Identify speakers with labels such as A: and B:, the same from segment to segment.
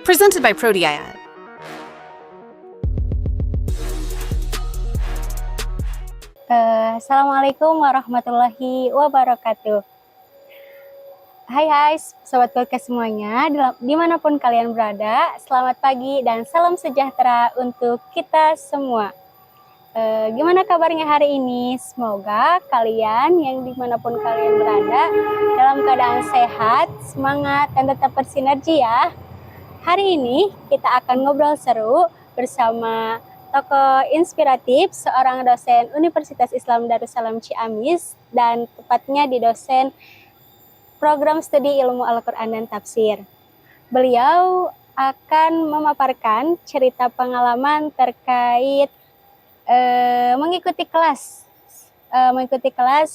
A: Presented by Prodiad.
B: Assalamualaikum warahmatullahi wabarakatuh. Hai sobat podcast semuanya, dimanapun kalian berada, selamat pagi dan salam sejahtera untuk kita semua. Gimana kabarnya hari ini? Semoga kalian yang dimanapun kalian berada dalam keadaan sehat, semangat, dan tetap bersinergi ya. Hari ini kita akan ngobrol seru bersama tokoh inspiratif, seorang dosen Universitas Islam Darussalam Ciamis, dan tepatnya di dosen program studi ilmu Al-Quran dan Tafsir. Beliau akan memaparkan cerita pengalaman terkait mengikuti kelas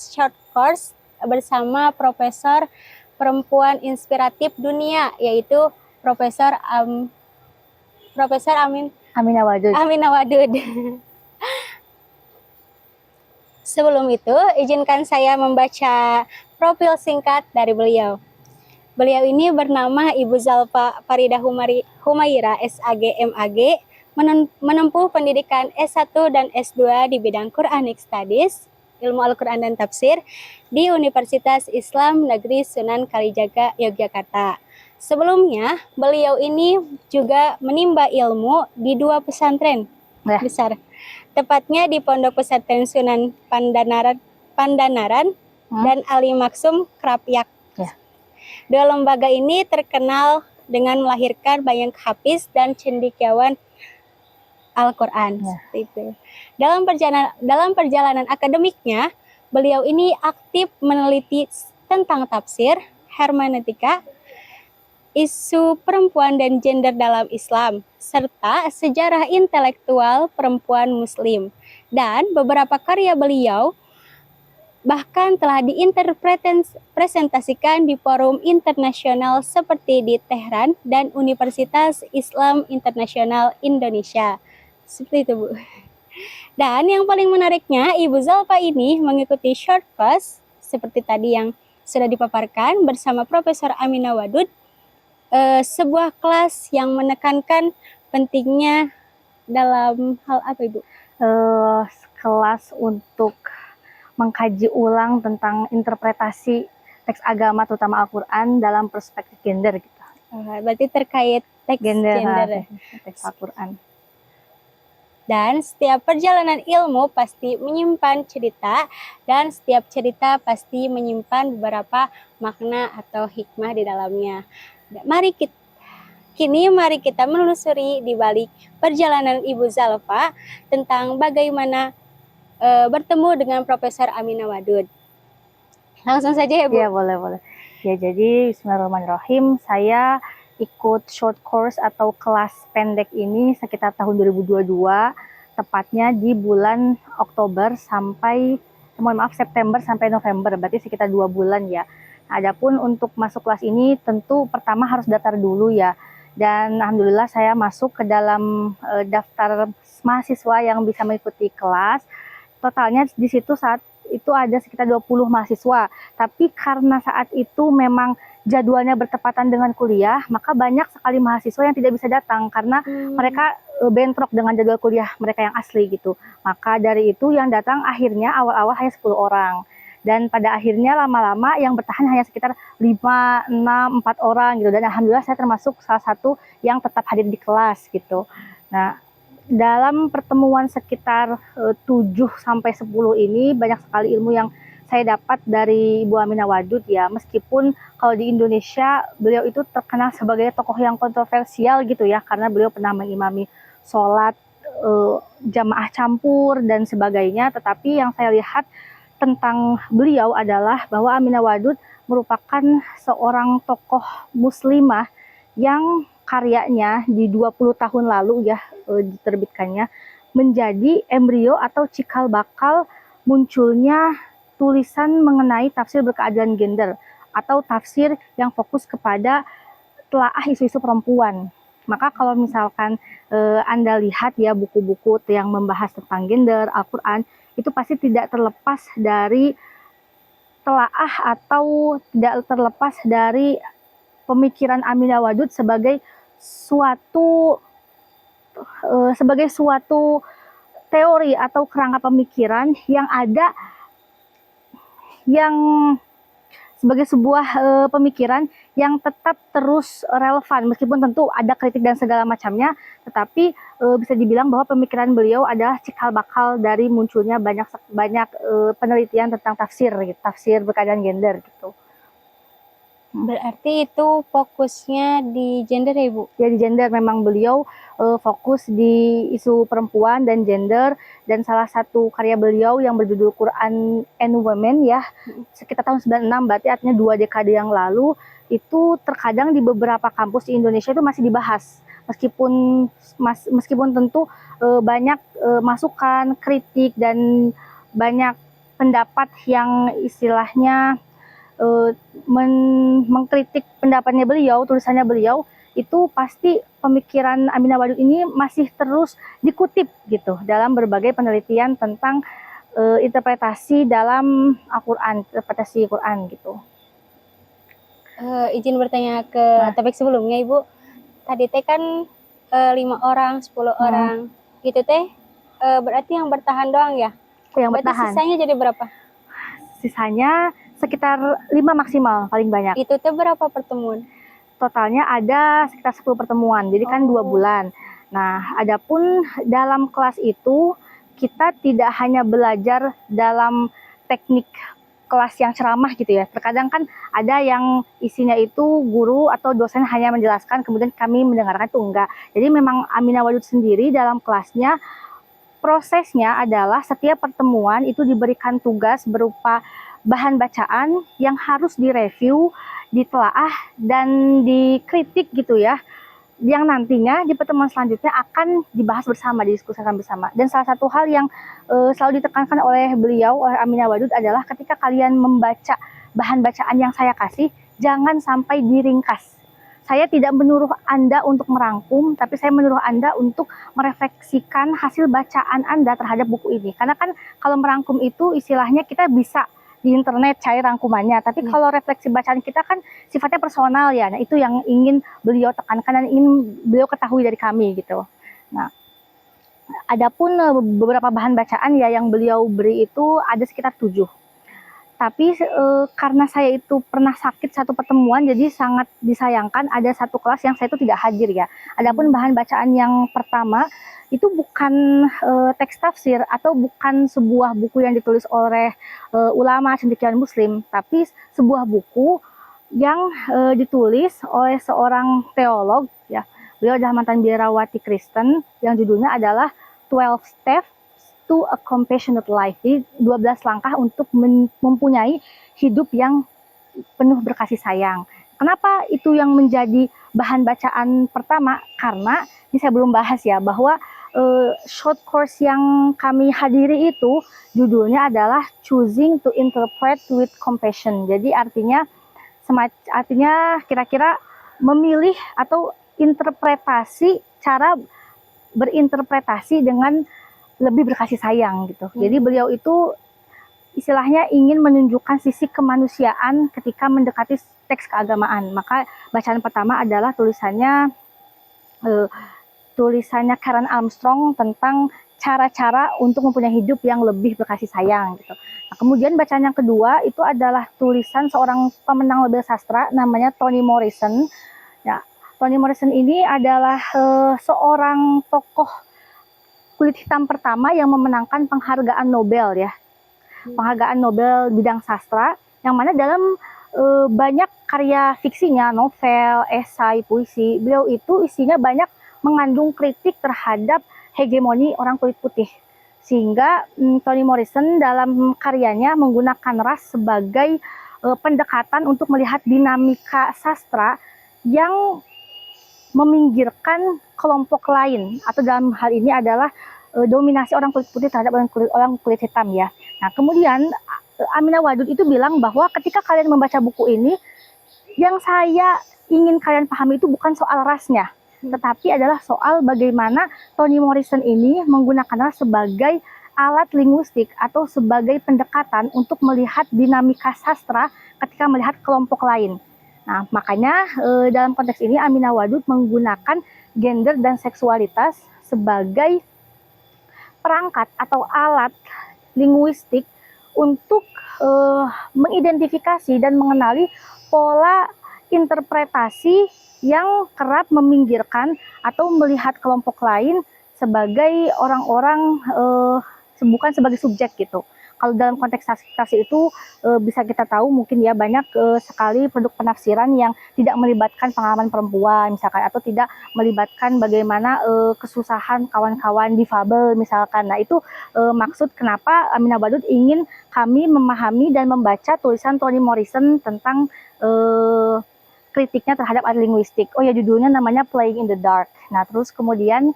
B: short course bersama profesor perempuan inspiratif dunia, yaitu Profesor
C: Aminah
B: Wadud. Sebelum itu, izinkan saya membaca profil singkat dari beliau. Beliau ini bernama Ibu Zalfa Faridah Humaira, SAG, MAG, menempuh pendidikan S1 dan S2 di bidang Quranic Studies, ilmu Al-Quran dan Tafsir, di Universitas Islam Negeri Sunan Kalijaga, Yogyakarta. Sebelumnya, beliau ini juga menimba ilmu di 2 pesantren besar, tepatnya di Pondok Pesantren Sunan Pandanaran dan Ali Maksum Krapyak. Dua lembaga ini terkenal dengan melahirkan banyak hafiz dan cendekiawan Al-Quran. Itu. Dalam perjalanan akademiknya, beliau ini aktif meneliti tentang tafsir, hermeneutika, isu perempuan dan gender dalam Islam, serta sejarah intelektual perempuan Muslim. Dan beberapa karya beliau bahkan telah diinterpretasikan di forum internasional seperti di Tehran dan Universitas Islam Internasional Indonesia. Seperti itu, Bu. Dan yang paling menariknya, Ibu Zalfa ini mengikuti short course seperti tadi yang sudah dipaparkan bersama Profesor Aminah Wadud, sebuah kelas yang menekankan pentingnya dalam hal apa, Ibu?
C: Kelas untuk mengkaji ulang tentang interpretasi teks agama terutama Al-Quran dalam perspektif gender gitu.
B: Berarti terkait teks gender.
C: Teks Al-Quran.
B: Dan setiap perjalanan ilmu pasti menyimpan cerita, dan setiap cerita pasti menyimpan beberapa makna atau hikmah di dalamnya. Mari kita menelusuri di balik perjalanan Ibu Zalfa tentang bagaimana bertemu dengan Profesor Aminah Wadud. Langsung saja ya, Bu?
C: Iya, boleh. Ya, jadi bismillahirrahmanirrahim, saya ikut short course atau kelas pendek ini sekitar tahun 2022, tepatnya di bulan Oktober sampai, September sampai November, berarti sekitar 2 bulan ya. Adapun untuk masuk kelas ini tentu pertama harus daftar dulu ya. Dan alhamdulillah saya masuk ke dalam daftar mahasiswa yang bisa mengikuti kelas. Totalnya di situ saat itu ada sekitar 20 mahasiswa. Tapi karena saat itu memang jadwalnya bertepatan dengan kuliah, maka banyak sekali mahasiswa yang tidak bisa datang karena mereka bentrok dengan jadwal kuliah mereka yang asli gitu. Maka dari itu yang datang akhirnya awal-awal hanya 10 orang. Dan pada akhirnya lama-lama yang bertahan hanya sekitar 5, 6, 4 orang gitu. Dan alhamdulillah saya termasuk salah satu yang tetap hadir di kelas gitu. Nah, dalam pertemuan sekitar 7-10 ini banyak sekali ilmu yang saya dapat dari Ibu Aminah Wadud ya. Meskipun kalau di Indonesia beliau itu terkenal sebagai tokoh yang kontroversial gitu ya, karena beliau pernah mengimami sholat jamaah campur dan sebagainya. Tetapi yang saya lihat tentang beliau adalah bahwa Aminah Wadud merupakan seorang tokoh muslimah yang karyanya di 20 tahun lalu ya diterbitkannya menjadi embrio atau cikal bakal munculnya tulisan mengenai tafsir berkeadilan gender atau tafsir yang fokus kepada telaah isu-isu perempuan. Maka kalau misalkan Anda lihat ya buku-buku yang membahas tentang gender, Al-Quran, itu pasti tidak terlepas dari telaah atau tidak terlepas dari pemikiran Aminah Wadud sebagai suatu teori atau kerangka pemikiran yang ada, yang sebagai sebuah pemikiran yang tetap terus relevan, meskipun tentu ada kritik dan segala macamnya, tetapi bisa dibilang bahwa pemikiran beliau adalah cikal bakal dari munculnya banyak penelitian tentang tafsir berkaitan gender gitu.
B: Berarti itu fokusnya di gender ya Ibu?
C: Ya, di gender. Memang beliau fokus di isu perempuan dan gender, dan salah satu karya beliau yang berjudul Quran and Women ya, sekitar tahun 96, berarti artinya 2 dekade yang lalu, itu terkadang di beberapa kampus di Indonesia itu masih dibahas, meskipun tentu banyak masukan, kritik, dan banyak pendapat yang istilahnya mengkritik pendapatnya beliau, tulisannya beliau, itu pasti pemikiran Aminah Wadud ini masih terus dikutip gitu dalam berbagai penelitian tentang interpretasi dalam Al-Quran, interpretasi Quran gitu.
B: Izin bertanya ke topik sebelumnya Ibu, tadi teh kan 5 orang, 10 orang, itu teh berarti yang bertahan doang ya?
C: Yang
B: berarti
C: bertahan.
B: Sisanya jadi berapa?
C: Sisanya sekitar 5 maksimal, paling banyak.
B: Itu teh berapa pertemuan?
C: Totalnya ada sekitar 10 pertemuan, jadi kan 2 bulan. Nah, adapun dalam kelas itu kita tidak hanya belajar dalam teknik kelas yang ceramah gitu ya. Terkadang kan ada yang isinya itu guru atau dosen hanya menjelaskan, kemudian kami mendengarkan, itu enggak. Jadi memang Aminah Wadud sendiri dalam kelasnya, prosesnya adalah setiap pertemuan itu diberikan tugas berupa bahan bacaan yang harus direview, ditelaah, dan dikritik gitu ya, yang nantinya di pertemuan selanjutnya akan dibahas bersama, didiskusikan bersama. Dan salah satu hal yang selalu ditekankan oleh beliau, oleh Aminah Wadud, adalah ketika kalian membaca bahan bacaan yang saya kasih, jangan sampai diringkas. Saya tidak menyuruh Anda untuk merangkum, tapi saya menyuruh Anda untuk merefleksikan hasil bacaan Anda terhadap buku ini. Karena kan kalau merangkum itu istilahnya kita bisa di internet cari rangkumannya, tapi kalau refleksi bacaan kita kan sifatnya personal ya. Nah, itu yang ingin beliau tekankan dan ingin beliau ketahui dari kami gitu. Nah, adapun beberapa bahan bacaan ya yang beliau beri itu ada sekitar 7. Tapi karena saya itu pernah sakit satu pertemuan, jadi sangat disayangkan ada satu kelas yang saya itu tidak hadir ya. Adapun bahan bacaan yang pertama itu bukan teks tafsir atau bukan sebuah buku yang ditulis oleh ulama cendekiawan muslim, tapi sebuah buku yang ditulis oleh seorang teolog ya. Beliau adalah mantan biarawati Kristen, yang judulnya adalah 12 Steps to a Compassionate Life. Jadi 12 langkah untuk mempunyai hidup yang penuh berkasih sayang. Kenapa itu yang menjadi bahan bacaan pertama? Karena ini saya belum bahas ya, bahwa short course yang kami hadiri itu judulnya adalah Choosing to Interpret with Compassion. Jadi artinya kira-kira memilih atau interpretasi, cara berinterpretasi dengan lebih berkasih sayang gitu. Jadi beliau itu istilahnya ingin menunjukkan sisi kemanusiaan ketika mendekati teks keagamaan. Maka bacaan pertama adalah tulisannya Karen Armstrong tentang cara-cara untuk mempunyai hidup yang lebih berkasih sayang gitu. Nah, kemudian bacaan yang kedua itu adalah tulisan seorang pemenang Nobel sastra namanya Toni Morrison. Ya, Toni Morrison ini adalah seorang tokoh kulit hitam pertama yang memenangkan penghargaan Nobel ya, penghargaan Nobel bidang sastra, yang mana dalam banyak karya fiksinya, novel, esai, puisi, beliau itu isinya banyak mengandung kritik terhadap hegemoni orang kulit putih, sehingga Toni Morrison dalam karyanya menggunakan ras sebagai pendekatan untuk melihat dinamika sastra yang meminggirkan kelompok lain, atau dalam hal ini adalah dominasi orang kulit putih terhadap orang kulit hitam ya. Nah, kemudian Aminah Wadud itu bilang bahwa ketika kalian membaca buku ini, yang saya ingin kalian pahami itu bukan soal rasnya, tetapi adalah soal bagaimana Toni Morrison ini menggunakan ras sebagai alat linguistik atau sebagai pendekatan untuk melihat dinamika sastra ketika melihat kelompok lain. Nah, makanya dalam konteks ini Aminah Wadud menggunakan gender dan seksualitas sebagai perangkat atau alat linguistik untuk mengidentifikasi dan mengenali pola interpretasi yang kerap meminggirkan atau melihat kelompok lain sebagai orang-orang bukan sebagai subjek gitu. Kalau dalam konteks taksir itu bisa kita tahu mungkin ya banyak sekali produk penafsiran yang tidak melibatkan pengalaman perempuan misalkan, atau tidak melibatkan bagaimana kesusahan kawan-kawan difabel misalkan. Nah itu maksud kenapa Aminah Wadud ingin kami memahami dan membaca tulisan Toni Morrison tentang kritiknya terhadap art linguistik. Oh ya, judulnya namanya Playing in the Dark. Nah terus kemudian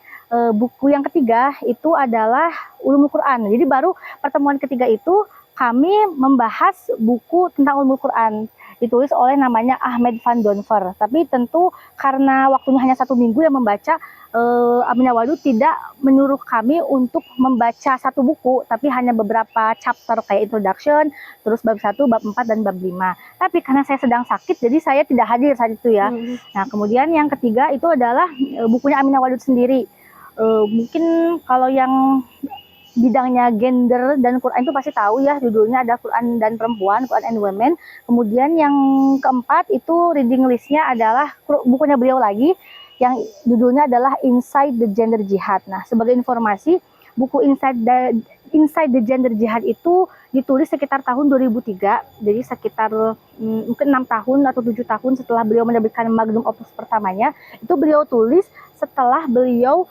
C: buku yang ketiga itu adalah Ulumul Quran. Jadi baru pertemuan ketiga itu kami membahas buku tentang Ulumul Quran. Ditulis oleh namanya Ahmed van Donver. Tapi tentu karena waktunya hanya 1 minggu yang membaca, Aminah Wadud tidak menyuruh kami untuk membaca satu buku, tapi hanya beberapa chapter kayak introduction, terus bab 1, bab 4, dan bab 5. Tapi karena saya sedang sakit, jadi saya tidak hadir saat itu ya. Nah kemudian yang ketiga itu adalah bukunya Aminah Wadud sendiri. Mungkin kalau yang bidangnya gender dan Quran itu pasti tahu ya, judulnya ada Quran dan Perempuan, Quran and Women. Kemudian yang keempat itu reading listnya adalah bukunya beliau lagi, yang judulnya adalah Inside the Gender Jihad. Nah sebagai informasi, buku Inside the Gender Jihad itu ditulis sekitar tahun 2003, jadi sekitar mungkin 6 tahun atau 7 tahun setelah beliau menerbitkan magnum opus pertamanya. Itu beliau tulis setelah beliau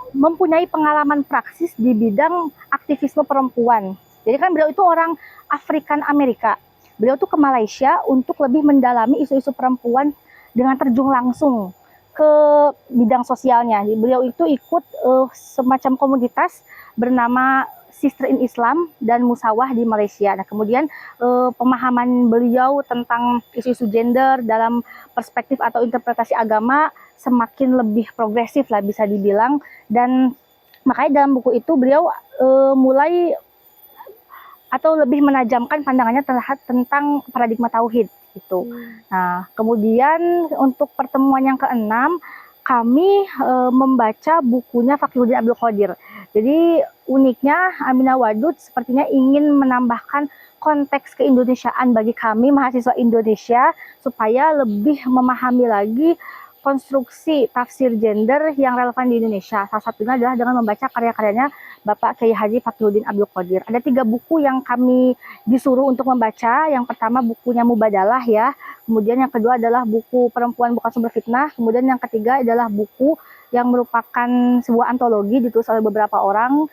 C: mempunyai pengalaman praksis di bidang aktivisme perempuan. Jadi kan beliau itu orang Afrikan Amerika. Beliau tuh ke Malaysia untuk lebih mendalami isu-isu perempuan dengan terjun langsung ke bidang sosialnya. Jadi beliau itu ikut semacam komunitas bernama Sister in Islam dan Musawah di Malaysia. Nah, kemudian pemahaman beliau tentang isu-isu gender dalam perspektif atau interpretasi agama semakin lebih progresif lah bisa dibilang, dan makanya dalam buku itu beliau mulai atau lebih menajamkan pandangannya terhadap tentang paradigma tauhid gitu. Nah, kemudian untuk pertemuan yang keenam kami membaca bukunya Fakhruddin Abdul Qadir. Jadi uniknya Aminah Wadud sepertinya ingin menambahkan konteks keindonesiaan bagi kami mahasiswa Indonesia supaya lebih memahami lagi konstruksi tafsir gender yang relevan di Indonesia. Salah satunya adalah dengan membaca karya-karyanya Bapak Kiai Haji Fakhruddin Abdul Qadir. Ada 3 buku yang kami disuruh untuk membaca. Yang pertama bukunya Mubadalah ya. Kemudian yang kedua adalah buku Perempuan Bukan Sumber Fitnah. Kemudian yang ketiga adalah buku yang merupakan sebuah antologi ditulis oleh beberapa orang.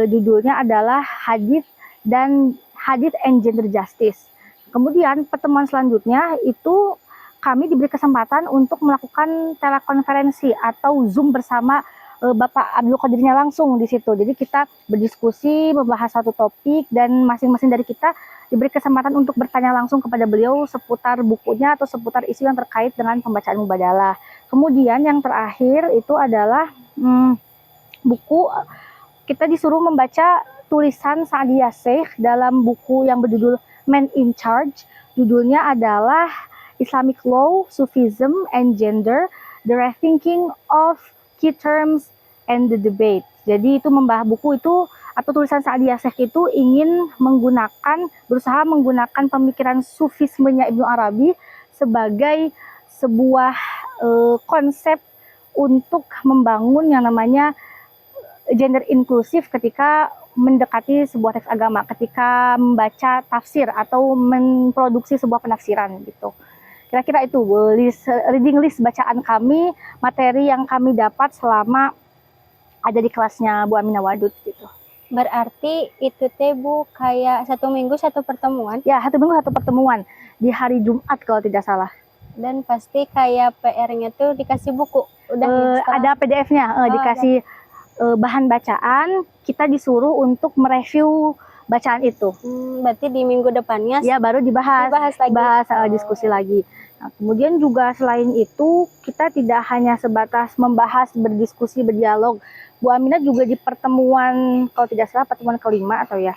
C: Judulnya adalah Hadith and Gender Justice. Kemudian pertemuan selanjutnya itu kami diberi kesempatan untuk melakukan telekonferensi atau Zoom bersama Bapak Abdul Qadirnya langsung di situ. Jadi kita berdiskusi, membahas satu topik, dan masing-masing dari kita diberi kesempatan untuk bertanya langsung kepada beliau seputar bukunya atau seputar isu yang terkait dengan pembacaan Mubadalah. Kemudian yang terakhir itu adalah buku, kita disuruh membaca tulisan Sa'diyah Sheikh dalam buku yang berjudul Men in Charge. Judulnya adalah Islamic Law, Sufism, and Gender, The Rethinking of Key Terms and the Debate. Jadi itu membahas buku itu atau tulisan Sa'diyah Sheikh itu ingin berusaha menggunakan pemikiran Sufismenya Ibnu Arabi sebagai sebuah konsep untuk membangun yang namanya gender inklusif ketika mendekati sebuah teks agama, ketika membaca tafsir atau memproduksi sebuah penafsiran gitu. Kira-kira itu reading list bacaan kami, materi yang kami dapat selama ada di kelasnya Bu Aminah Wadud gitu.
B: Berarti itu teh Bu kayak 1 minggu 1 pertemuan?
C: Ya, 1 minggu 1 pertemuan di hari Jumat kalau tidak salah.
B: Dan pasti kayak PR-nya tuh dikasih buku. Udah
C: ada PDF-nya, dikasih bahan bacaan, kita disuruh untuk mereview bacaan itu.
B: Berarti di minggu depannya
C: ya baru dibahas lagi. Diskusi lagi. Nah, kemudian juga selain itu kita tidak hanya sebatas membahas, berdiskusi, berdialog. Bu Aminah juga di pertemuan, kalau tidak salah pertemuan kelima atau ya,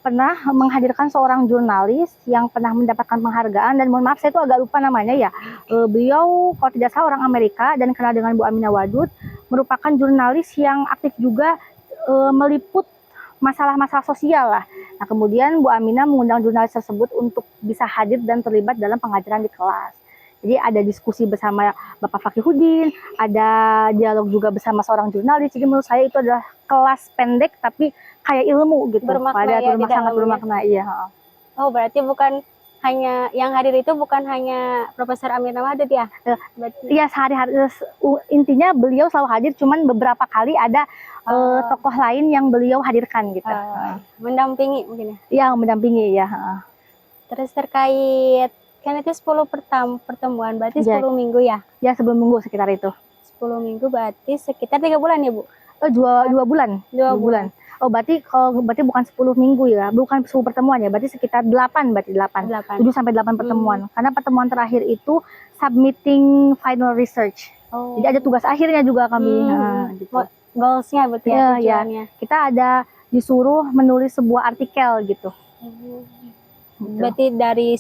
C: pernah menghadirkan seorang jurnalis yang pernah mendapatkan penghargaan, dan mohon maaf saya itu agak lupa namanya ya. Beliau kalau tidak salah orang Amerika dan kenal dengan Bu Aminah Wadud, merupakan jurnalis yang aktif juga meliput masalah-masalah sosial lah. Nah, kemudian Bu Aminah mengundang jurnalis tersebut untuk bisa hadir dan terlibat dalam pengajaran di kelas. Jadi ada diskusi bersama Bapak Fakihudin, ada dialog juga bersama seorang jurnalis. Jadi menurut saya itu adalah kelas pendek tapi kayak ilmu gitu.
B: Bermakna
C: Pada
B: ya di
C: sangat
B: dalamnya.
C: bermakna, iya.
B: Oh, berarti bukan hanya yang hadir itu bukan hanya Profesor Aminah Wadud ya? Berarti
C: Iya, sehari-hari intinya beliau selalu hadir, cuman beberapa kali ada tokoh lain yang beliau hadirkan gitu.
B: mendampingi mungkin ya.
C: Yang mendampingi ya.
B: Terus terkait kan itu 10 pertemuan, berarti 10 minggu ya?
C: Ya, sebelum minggu sekitar itu.
B: 10 minggu berarti sekitar 3 bulan ya, Bu?
C: Dua bulan.
B: 2 bulan.
C: Oh, berarti bukan 10 minggu ya, bukan 10 pertemuan ya, berarti sekitar 8, berarti 8. 7 sampai 8 pertemuan. Karena pertemuan terakhir itu submitting final research.
B: Oh.
C: Jadi ada tugas akhirnya juga kami. Gitu.
B: Goalsnya berarti ya, tujuannya.
C: Kita ada disuruh menulis sebuah artikel gitu.
B: Berarti dari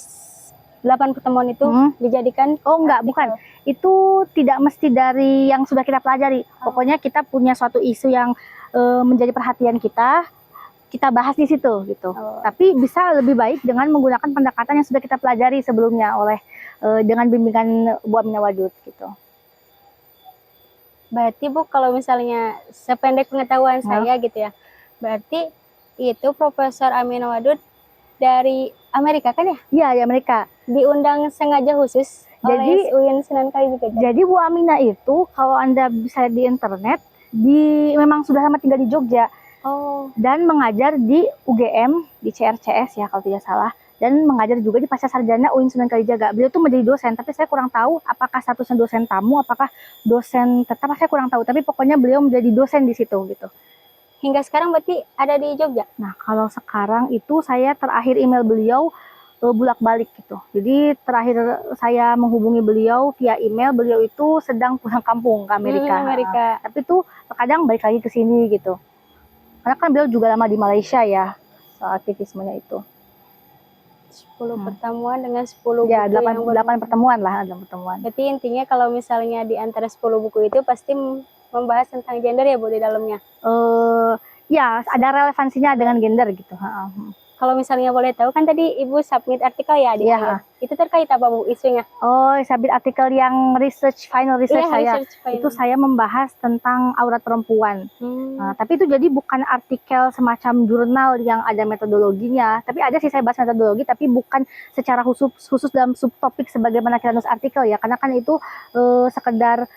B: 8 pertemuan itu dijadikan
C: enggak, bukan. Itu tidak mesti dari yang sudah kita pelajari. Pokoknya kita punya suatu isu yang menjadi perhatian kita bahas di situ gitu. Tapi bisa lebih baik dengan menggunakan pendekatan yang sudah kita pelajari sebelumnya dengan bimbingan Bu Aminah Wadud gitu.
B: Berarti Bu, kalau misalnya sependek pengetahuan saya gitu ya, berarti itu Profesor Aminah Wadud dari Amerika kan ya?
C: Iya, di Amerika.
B: Diundang sengaja khusus oleh UIN Sunan Kalijaga.
C: Jadi Bu Aminah itu kalau Anda bisa di internet, memang sudah lama tinggal di Jogja. Dan mengajar di UGM, di CRCS ya kalau tidak salah. Dan mengajar juga di Pasca Sarjana UIN Sunan Kalijaga. Beliau tuh menjadi dosen, tapi saya kurang tahu apakah statusnya dosen tamu, apakah dosen tetap, saya kurang tahu. Tapi pokoknya beliau menjadi dosen di situ gitu.
B: Hingga sekarang berarti ada di Jogja?
C: Nah, kalau sekarang itu saya terakhir email beliau bolak-balik gitu. Jadi terakhir saya menghubungi beliau via email, beliau itu sedang pulang kampung ke Amerika. Tapi tuh terkadang balik lagi ke sini gitu. Karena kan beliau juga lama di Malaysia ya, soal aktivismenya itu.
B: 10 pertemuan dengan 10 buku
C: ya, 8 pertemuan lah, 8 pertemuan.
B: Berarti intinya kalau misalnya di antara 10 buku itu pasti membahas tentang gender ya Bu di dalamnya?
C: Ya, ada relevansinya dengan gender gitu.
B: Kalau misalnya boleh tahu, kan tadi Ibu submit artikel ya di akhir. Itu terkait apa Bu isunya?
C: Submit artikel yang final research saya. Itu saya membahas tentang aurat perempuan. Tapi itu jadi bukan artikel semacam jurnal yang ada metodologinya. Tapi ada sih saya bahas metodologi, tapi bukan secara khusus dalam subtopik sebagaimana kita nulis artikel ya. Karena kan itu sekedar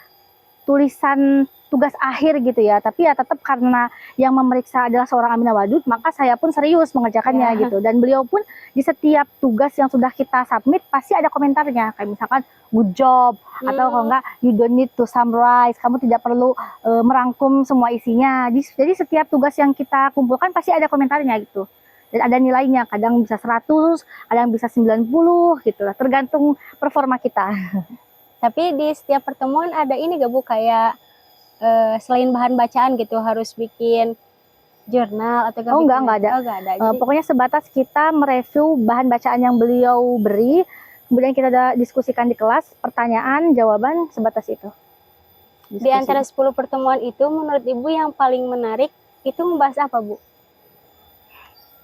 C: tulisan tugas akhir gitu ya, tapi ya tetap karena yang memeriksa adalah seorang Aminah Wadud, maka saya pun serius mengerjakannya gitu. Dan beliau pun di setiap tugas yang sudah kita submit pasti ada komentarnya, kayak misalkan good job, atau kalau enggak you don't need to summarize, kamu tidak perlu merangkum semua isinya. Jadi setiap tugas yang kita kumpulkan pasti ada komentarnya gitu. Dan ada nilainya, kadang bisa 100, kadang bisa 90 gitu lah, tergantung performa kita.
B: Tapi di setiap pertemuan ada ini gak Bu, kayak selain bahan bacaan gitu harus bikin jurnal atau
C: enggak ada.
B: Jadi,
C: pokoknya sebatas kita mereview bahan bacaan yang beliau beri, kemudian kita diskusikan di kelas, pertanyaan, jawaban, sebatas itu.
B: Di antara 10 pertemuan itu menurut Ibu yang paling menarik itu membahas apa Bu?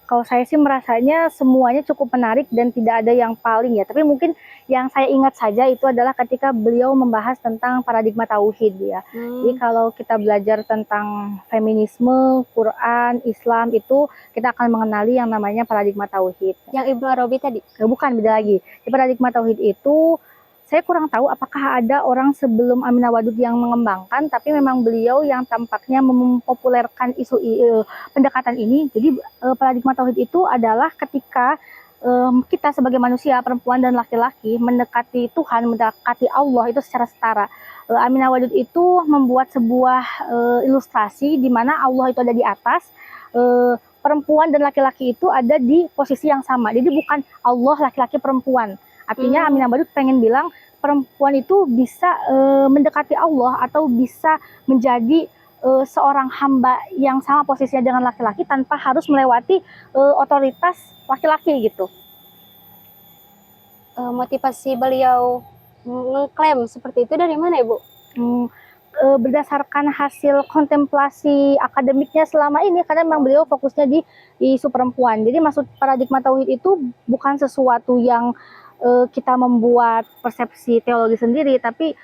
C: Kalau saya sih merasanya semuanya cukup menarik dan tidak ada yang paling ya. Tapi mungkin yang saya ingat saja itu adalah ketika beliau membahas tentang paradigma tauhid ya. Jadi kalau kita belajar tentang feminisme, Quran, Islam itu kita akan mengenali yang namanya paradigma tauhid.
B: Yang Ibnu Arabi tadi?
C: Bukan, beda lagi. Di paradigma tauhid itu saya kurang tahu apakah ada orang sebelum Aminah Wadud yang mengembangkan, tapi memang beliau yang tampaknya mempopulerkan isu pendekatan ini. Jadi paradigma tauhid itu adalah ketika kita sebagai manusia, perempuan dan laki-laki mendekati Tuhan, mendekati Allah itu secara setara. Aminah Wadud itu membuat sebuah ilustrasi di mana Allah itu ada di atas, perempuan dan laki-laki itu ada di posisi yang sama. Jadi bukan Allah laki-laki perempuan. Artinya Aminah Wadud pengen bilang perempuan itu bisa mendekati Allah atau bisa menjadi seorang hamba yang sama posisinya dengan laki-laki tanpa harus melewati otoritas laki-laki gitu.
B: Motivasi beliau mengklaim seperti itu dari mana, Ibu?
C: Berdasarkan hasil kontemplasi akademiknya selama ini, karena memang beliau fokusnya di isu perempuan. Jadi maksud paradigma tauhid itu bukan sesuatu yang kita membuat persepsi teologi sendiri, tapi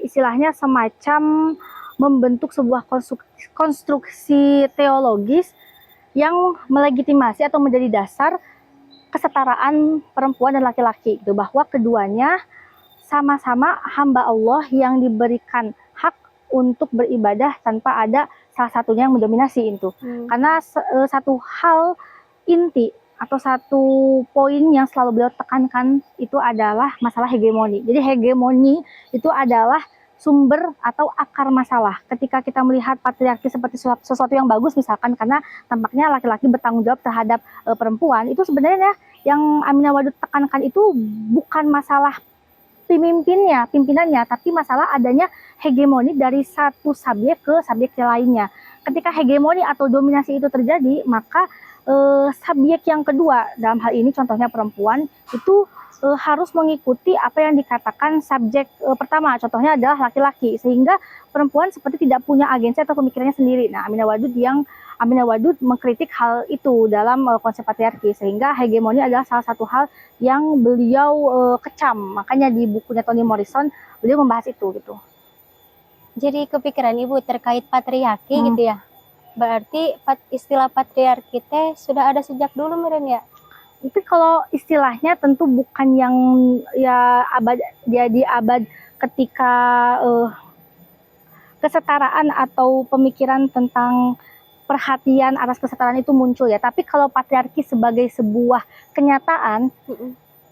C: istilahnya semacam membentuk sebuah konstruksi teologis yang melegitimasi atau menjadi dasar kesetaraan perempuan dan laki-laki, gitu, bahwa keduanya sama-sama hamba Allah yang diberikan hak untuk beribadah tanpa ada salah satunya yang mendominasi itu. Karena satu hal inti atau satu poin yang selalu beliau tekankan itu adalah masalah hegemoni. Jadi hegemoni itu adalah sumber atau akar masalah. Ketika kita melihat patriarki seperti sesuatu yang bagus misalkan, karena tampaknya laki-laki bertanggung jawab terhadap perempuan, itu sebenarnya yang Aminah Wadud tekankan itu bukan masalah pimpinannya, tapi masalah adanya hegemoni dari satu subjek ke subjek yang lainnya. Ketika hegemoni atau dominasi itu terjadi, maka subjek yang kedua, dalam hal ini contohnya perempuan, itu harus mengikuti apa yang dikatakan subjek pertama, contohnya adalah laki-laki, sehingga perempuan seperti tidak punya agensi atau pemikirannya sendiri. Nah, Aminah Wadud mengkritik hal itu dalam konsep patriarki, sehingga hegemoni adalah salah satu hal yang beliau kecam. Makanya di bukunya Toni Morrison beliau membahas itu gitu.
B: Jadi kepikiran Ibu terkait patriarki gitu ya. Berarti istilah patriarki teh sudah ada sejak dulu meren ya.
C: Tapi kalau istilahnya tentu bukan yang ya abad ketika kesetaraan atau pemikiran tentang perhatian atas kesetaraan itu muncul ya. Tapi kalau patriarki sebagai sebuah kenyataan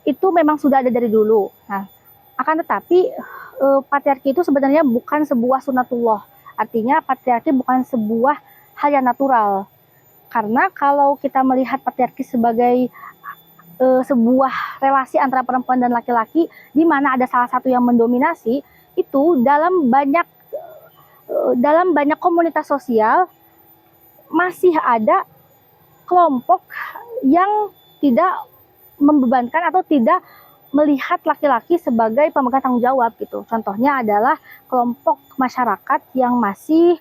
C: itu memang sudah ada dari dulu. Nah, akan tetapi patriarki itu sebenarnya bukan sebuah sunatullah. Artinya patriarki bukan sebuah hal yang natural. Karena kalau kita melihat patriarki sebagai sebuah relasi antara perempuan dan laki-laki di mana ada salah satu yang mendominasi, itu dalam banyak komunitas sosial masih ada kelompok yang tidak membebankan atau tidak melihat laki-laki sebagai pemegang tanggung jawab gitu. Contohnya adalah kelompok masyarakat yang masih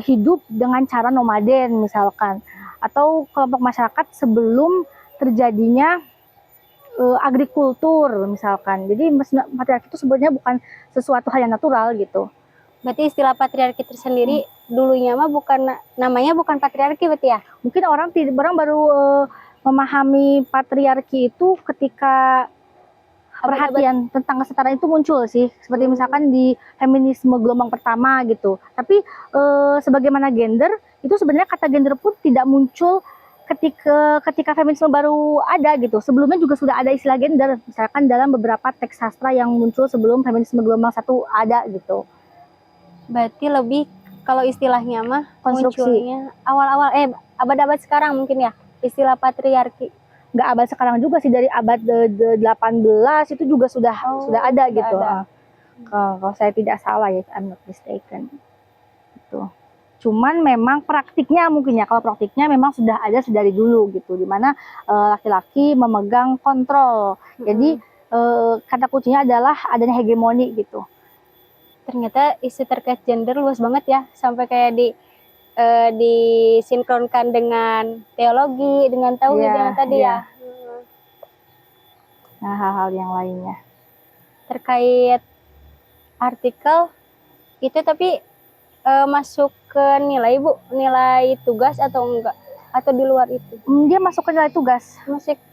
C: hidup dengan cara nomaden misalkan, atau kelompok masyarakat sebelum terjadinya agrikultur misalkan. Jadi patriarki itu sebenarnya bukan sesuatu hal yang natural gitu.
B: Berarti istilah patriarki tersendiri dulunya mah namanya bukan patriarki berarti ya?
C: Mungkin orang baru memahami patriarki itu ketika perhatian tentang kesetaraan itu muncul sih, seperti misalkan di feminisme gelombang pertama gitu. Tapi sebagaimana gender, itu sebenarnya kata gender pun tidak muncul ketika feminisme baru ada gitu. Sebelumnya juga sudah ada istilah gender, misalkan dalam beberapa teks sastra yang muncul sebelum feminisme gelombang 1 ada gitu.
B: Berarti lebih kalau istilahnya mah
C: konstruksi
B: munculnya awal-awal abad-abad sekarang mungkin ya istilah patriarki.
C: Nggak abad sekarang juga sih, dari abad 18 itu juga sudah ada gitu. Kalau saya tidak salah ya, I'm not mistaken. Gitu. Cuman memang praktiknya mungkin ya, kalau praktiknya memang sudah ada dari dulu gitu, dimana laki-laki memegang kontrol. Jadi kata kuncinya adalah adanya hegemoni gitu.
B: Ternyata isu terkait gender luas banget ya, sampai kayak disinkronkan dengan teologi, dengan tauhid yang tadi ya.
C: Nah, hal-hal yang lainnya
B: terkait artikel itu, tapi masuk ke nilai Bu, nilai tugas atau enggak, atau di luar itu?
C: Dia masuk ke nilai tugas.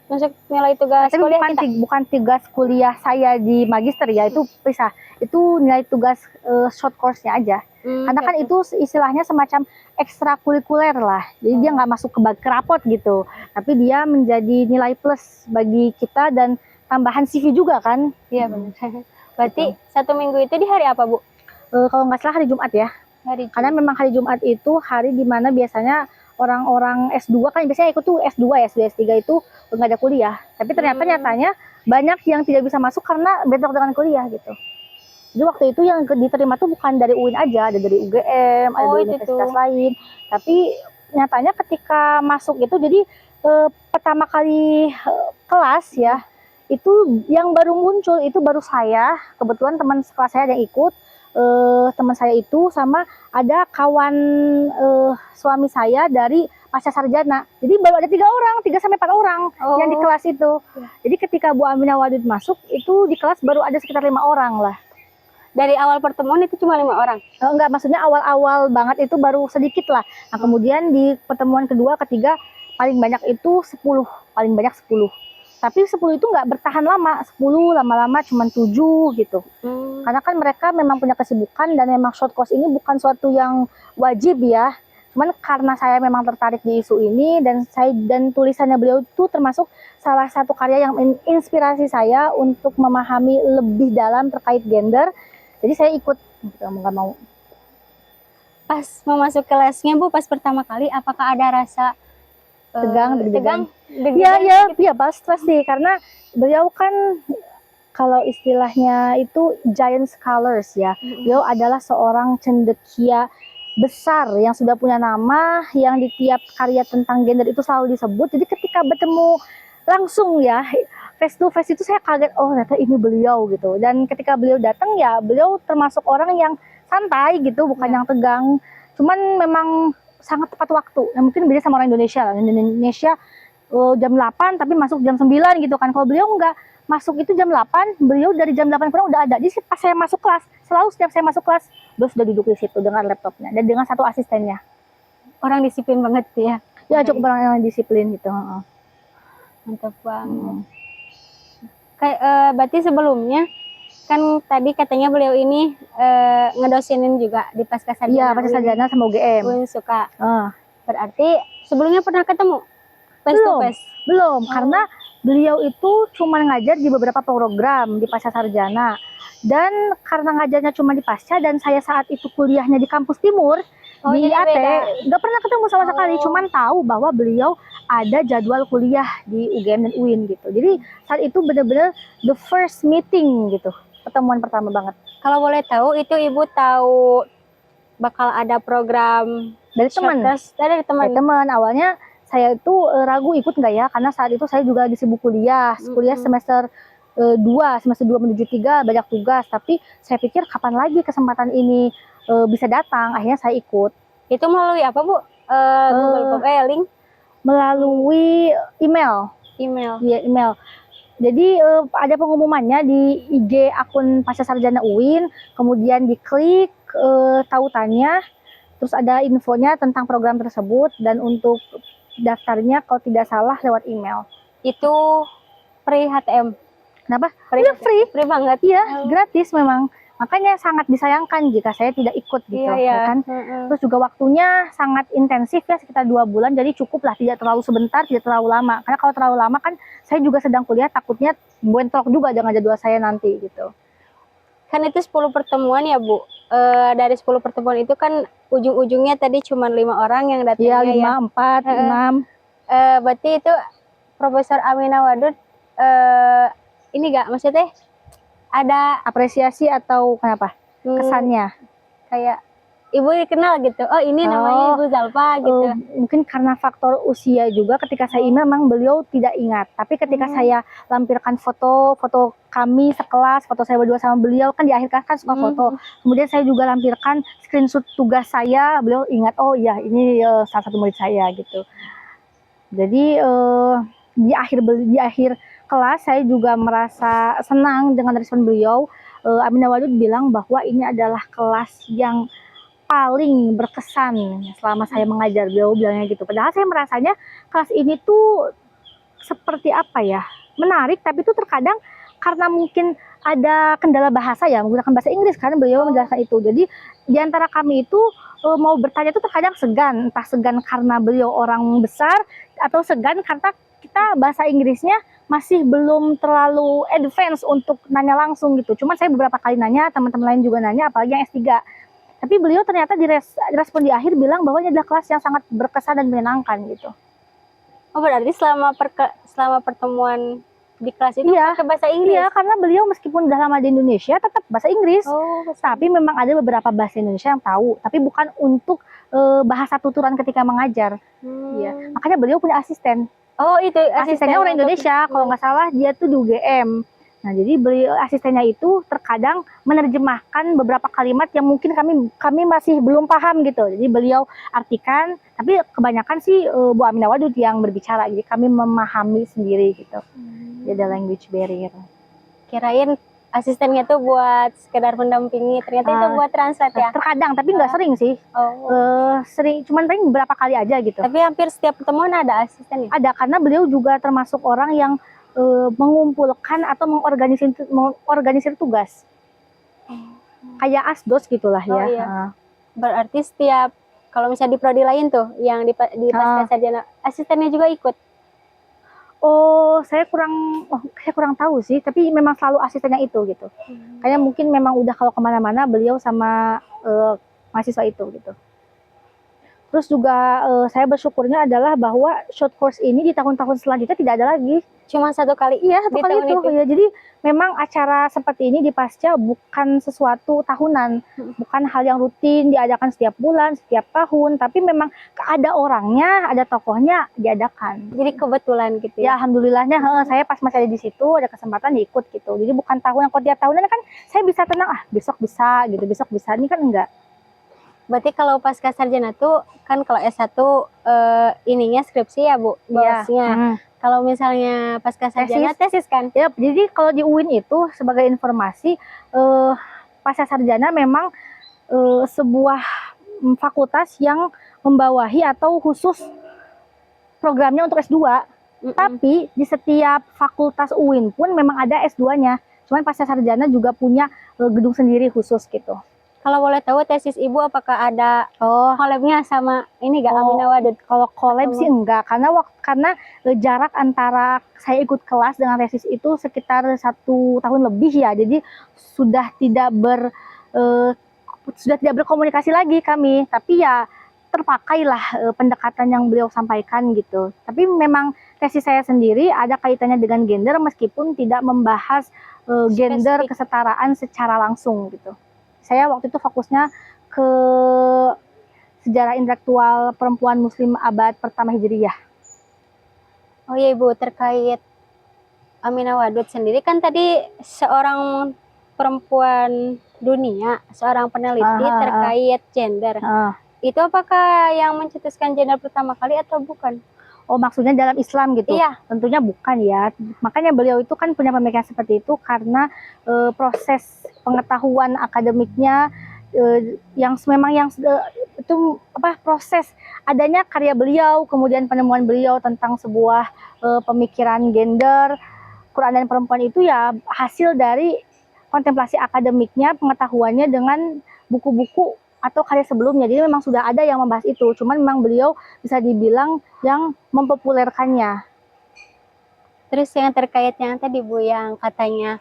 B: Masuk nilai tugas
C: tapi
B: kuliah
C: bukan tugas kuliah saya di magister ya, itu pisah. Itu nilai tugas short course-nya aja. Karena kan itu istilahnya semacam ekstrakurikuler lah. Jadi dia nggak masuk ke rapot gitu. Tapi dia menjadi nilai plus bagi kita dan tambahan CV juga kan.
B: Iya benar. Berarti satu minggu itu di hari apa Bu?
C: Kalau nggak salah hari Jumat ya. Karena memang hari Jumat itu hari dimana biasanya orang-orang S2 kan biasanya ikut tuh S2 ya, S3 itu nggak ada kuliah. Tapi ternyata nyatanya banyak yang tidak bisa masuk karena bentrok dengan kuliah gitu. Jadi waktu itu yang diterima tuh bukan dari UIN aja, ada dari UGM, ada
B: Oh,
C: dari
B: itu
C: universitas
B: tuh.
C: lain. Tapi nyatanya ketika masuk itu, jadi pertama kali kelas ya, itu yang baru muncul itu baru saya. Kebetulan teman sekelas saya ada yang ikut. Teman saya itu sama ada kawan suami saya dari pasca sarjana. Jadi baru ada 3 orang, 3 sampai 4 orang yang di
B: Oh,
C: kelas itu. Jadi ketika Bu Aminah Wadud masuk itu di kelas baru ada sekitar 5 orang lah.
B: dari awal pertemuan itu cuma 5 orang.
C: Enggak, maksudnya awal-awal banget itu baru sedikit lah. Nah, kemudian di pertemuan kedua, ketiga paling banyak itu 10, paling banyak 10. Tapi 10 itu nggak bertahan lama, 10 lama-lama cuma 7 gitu. Karena kan mereka memang punya kesibukan dan memang short course ini bukan suatu yang wajib ya. Cuman karena saya memang tertarik di isu ini dan tulisannya beliau itu termasuk salah satu karya yang menginspirasi saya untuk memahami lebih dalam terkait gender. Jadi saya ikut, nggak mau.
B: Pas mau masuk kelasnya Bu, pas pertama kali apakah ada rasa
C: Tegang,
B: tegang?
C: Iya, iya, pasti karena beliau kan kalau istilahnya itu giant scholars ya. Beliau adalah seorang cendekia besar yang sudah punya nama, yang di tiap karya tentang gender itu selalu disebut. Jadi ketika bertemu langsung ya, face to face itu saya kaget, oh ternyata ini beliau gitu. Dan ketika beliau datang ya, beliau termasuk orang yang santai gitu, bukan yang tegang. Cuman memang sangat tepat waktu. Nah, mungkin beda sama orang Indonesia lah. Indonesia jam 8 tapi masuk jam 9 gitu kan. Kalau beliau enggak, masuk itu jam 8, beliau dari jam 8 kurang udah ada. Jadi pas saya masuk kelas, selalu setiap saya masuk kelas, beliau sudah duduk di situ dengan laptopnya dan dengan satu asistennya.
B: Orang disiplin banget ya.
C: Ya cukup orang yang disiplin gitu.
B: Mantap banget. Kayak berarti sebelumnya kan tadi katanya beliau ini ngedosinin juga di pasca sarjana.
C: Iya, pasca sarjana sama UGM.
B: UIN suka. Berarti sebelumnya pernah ketemu face to face?
C: Belum, karena beliau itu cuma ngajar di beberapa program di pasca sarjana. Dan karena ngajarnya cuma di pasca dan saya saat itu kuliahnya di kampus timur, di IAT, nggak pernah ketemu sama sekali. Cuman tahu bahwa beliau ada jadwal kuliah di UGM dan UIN gitu. Jadi saat itu benar-benar the first meeting gitu, pertemuan pertama banget.
B: Kalau boleh tahu itu Ibu tahu bakal ada program
C: dari teman?
B: Dari teman.
C: Dari teman. Awalnya saya itu ragu ikut nggak ya, karena saat itu saya juga lagi sibuk kuliah, semester 2 menuju 3 banyak tugas. Tapi saya pikir kapan lagi kesempatan ini bisa datang, akhirnya saya ikut.
B: Itu melalui apa Bu? Google Form, link?
C: Melalui email. Iya, email. Jadi ada pengumumannya di IG akun pasca sarjana UIN, kemudian diklik tautannya, terus ada infonya tentang program tersebut, dan untuk daftarnya kalau tidak salah lewat email.
B: Itu free HTM.
C: Kenapa?
B: Iya,
C: free
B: banget.
C: Iya, gratis memang. Makanya sangat disayangkan jika saya tidak ikut gitu, ya kan? Terus juga waktunya sangat intensif ya, sekitar 2 bulan, jadi cukup lah, tidak terlalu sebentar, tidak terlalu lama. Karena kalau terlalu lama kan saya juga sedang kuliah, takutnya bentrok juga dengan jadwal saya nanti gitu.
B: Kan itu 10 pertemuan ya Bu. Dari 10 pertemuan itu kan ujung-ujungnya tadi cuma 5 orang yang datangnya
C: ya. 5, 4, 6.
B: Berarti itu Profesor Aminah Wadud ini gak maksudnya ada
C: apresiasi atau kenapa? Kesannya
B: kayak Ibu dikenal gitu. Oh, ini namanya Ibu Zalpa gitu.
C: Mungkin karena faktor usia juga, ketika saya email memang beliau tidak ingat. Tapi ketika saya lampirkan foto kami sekelas, foto saya berdua sama beliau, kan di akhir kelas kan suka foto. Kemudian saya juga lampirkan screenshot tugas saya, beliau ingat, oh iya ini salah satu murid saya gitu. Jadi di akhir kelas saya juga merasa senang dengan respon beliau. Aminah Wadud bilang bahwa ini adalah kelas yang paling berkesan selama saya mengajar, beliau bilangnya gitu. Padahal saya merasanya kelas ini tuh seperti apa ya, menarik, tapi itu terkadang karena mungkin ada kendala bahasa ya, menggunakan bahasa Inggris kan beliau menjelaskan itu. Jadi diantara kami itu mau bertanya itu terkadang segan, entah segan karena beliau orang besar atau segan karena kita bahasa Inggrisnya masih belum terlalu advance untuk nanya langsung gitu. Cuman saya beberapa kali nanya, teman-teman lain juga nanya, apalagi yang S3. Tapi beliau ternyata direspon di akhir bilang bahwa ini adalah kelas yang sangat berkesan dan menyenangkan gitu.
B: Oh, berarti selama pertemuan di kelas itu
C: Iya.
B: pakai bahasa Inggris.
C: Iya, karena beliau meskipun udah lama di Indonesia tetap bahasa Inggris.
B: Oh,
C: Tapi memang ada beberapa bahasa Indonesia yang tahu, tapi bukan untuk bahasa tuturan ketika mengajar. Iya, makanya beliau punya asisten.
B: Oh, itu
C: Asistennya orang
B: untuk-
C: Indonesia, kalau nggak salah dia tuh di UGM. Nah, jadi beliau asistennya itu terkadang menerjemahkan beberapa kalimat yang mungkin kami masih belum paham gitu. Jadi beliau artikan, tapi kebanyakan sih Bu Aminah Wadud yang berbicara. Jadi kami memahami sendiri gitu. Jadi ada language barrier.
B: Kirain asistennya tuh buat sekedar mendampingi, ternyata itu buat translate ya.
C: Terkadang, tapi nggak sering sih.
B: Oh.
C: Cuman paling beberapa kali aja gitu.
B: Tapi hampir setiap pertemuan ada asistennya.
C: Ada, karena beliau juga termasuk orang yang mengumpulkan atau mengorganisir tugas. Kayak asdos gitulah ya.
B: Iya. Berarti setiap kalau misalnya di prodi lain tuh yang di pasca sarjana asistennya juga ikut.
C: Saya kurang tahu sih, tapi memang selalu asistennya itu gitu. Kayaknya mungkin memang udah kalau kemana-mana beliau sama mahasiswa itu gitu. Terus juga saya bersyukurnya adalah bahwa short course ini di tahun-tahun selanjutnya tidak ada lagi.
B: Cuma satu kali.
C: Iya, satu
B: di
C: kali
B: tahun
C: itu. Ya, jadi memang acara seperti ini di Pasca bukan sesuatu tahunan, bukan hal yang rutin diadakan setiap bulan, setiap tahun, tapi memang ada orangnya, ada tokohnya diadakan.
B: Jadi kebetulan gitu
C: Ya, alhamdulillahnya saya pas masih ada di situ ada kesempatan diikut gitu. Jadi bukan tahun yang tiap tahunan kan saya bisa tenang, besok bisa gitu, besok bisa. Ini kan enggak.
B: Berarti kalau pasca sarjana tuh kan kalau S1 ininya skripsi ya Bu, bosnya. Kalau misalnya pasca sarjana tesis kan?
C: Ya, jadi kalau di UIN itu sebagai informasi pasca sarjana memang sebuah fakultas yang membawahi atau khusus programnya untuk S2. Tapi di setiap fakultas UIN pun memang ada S2-nya. Cuman pasca sarjana juga punya gedung sendiri khusus gitu.
B: Kalau boleh tahu tesis Ibu apakah ada collab-nya sama ini gak Aminah Wadud?
C: Kalau collab sih enggak, karena jarak antara saya ikut kelas dengan tesis itu sekitar 1 tahun lebih ya. Jadi sudah tidak berkomunikasi lagi kami. Tapi ya terpakailah pendekatan yang beliau sampaikan gitu. Tapi memang tesis saya sendiri ada kaitannya dengan gender meskipun tidak membahas gender kesetaraan secara langsung gitu. Saya waktu itu fokusnya ke sejarah intelektual perempuan muslim abad pertama Hijriyah.
B: Oh iya Ibu, terkait Aminah Wadud sendiri kan tadi seorang perempuan dunia, seorang peneliti terkait gender. Itu apakah yang mencetuskan gender pertama kali atau bukan?
C: Oh, maksudnya dalam Islam gitu?
B: Iya.
C: Tentunya bukan ya. Makanya beliau itu kan punya pemikiran seperti itu karena proses pengetahuan akademiknya proses adanya karya beliau, kemudian penemuan beliau tentang sebuah pemikiran gender, Quran dan perempuan itu ya hasil dari kontemplasi akademiknya, pengetahuannya dengan buku-buku atau karya sebelumnya. Jadi memang sudah ada yang membahas itu, cuman memang beliau bisa dibilang yang mempopulerkannya.
B: Terus yang terkait yang tadi Bu, yang katanya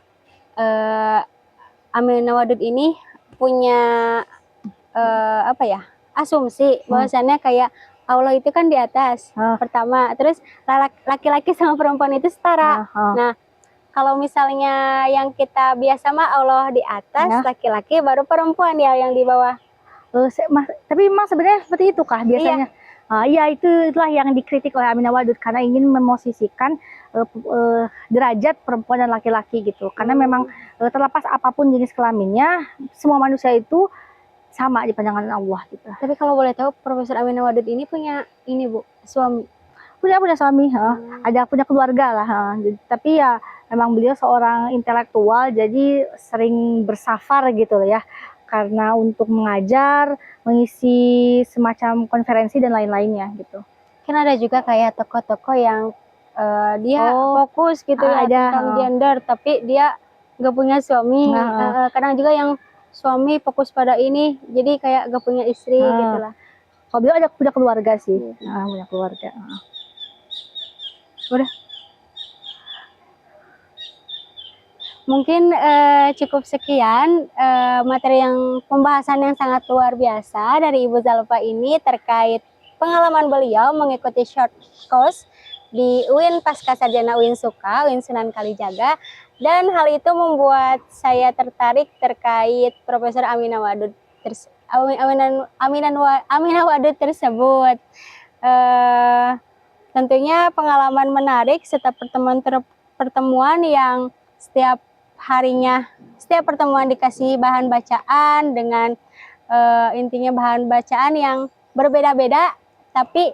B: Aminah Wadud ini punya asumsi bahwasannya kayak Allah itu kan di atas pertama, terus laki-laki sama perempuan itu setara. Nah, kalau misalnya yang kita biasa mah Allah di atas, laki-laki baru perempuan ya yang di bawah.
C: Tapi memang sebenarnya seperti itu kah biasanya? Iya, itulah yang dikritik oleh Aminah Wadud karena ingin memosisikan derajat perempuan dan laki-laki gitu. Karena memang terlepas apapun jenis kelaminnya, semua manusia itu sama di pandangan Allah gitu.
B: Tapi kalau boleh tahu, Profesor Aminah Wadud ini punya ini Bu, suami?
C: Punya suami, ada punya keluarga lah. Tapi ya memang beliau seorang intelektual, jadi sering bersafar gitu ya. Karena untuk mengajar, mengisi semacam konferensi dan lain-lainnya gitu.
B: Kan ada juga kayak tokoh-tokoh yang dia fokus gitu ya tentang gender, tapi dia nggak punya suami. Kadang juga yang suami fokus pada ini, jadi kayak gak punya istri gitu lah.
C: Kalau beliau ada punya keluarga sih, punya keluarga.
B: Udah. Mungkin cukup sekian materi yang pembahasan yang sangat luar biasa dari Ibu Zalfa ini terkait pengalaman beliau mengikuti short course di UIN Pascasarjana UIN Suka, UIN Sunan Kalijaga, dan hal itu membuat saya tertarik terkait Profesor Aminah Wadud Aminah Wadud tersebut. Tentunya pengalaman menarik serta pertemuan yang setiap harinya, setiap pertemuan dikasih bahan bacaan dengan intinya bahan bacaan yang berbeda-beda, tapi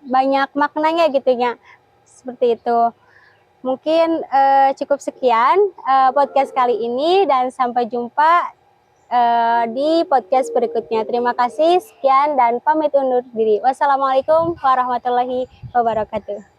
B: banyak maknanya gitu ya, seperti itu. Mungkin cukup sekian podcast kali ini, dan sampai jumpa di podcast berikutnya. Terima kasih, sekian, dan pamit undur diri. Wassalamualaikum warahmatullahi wabarakatuh.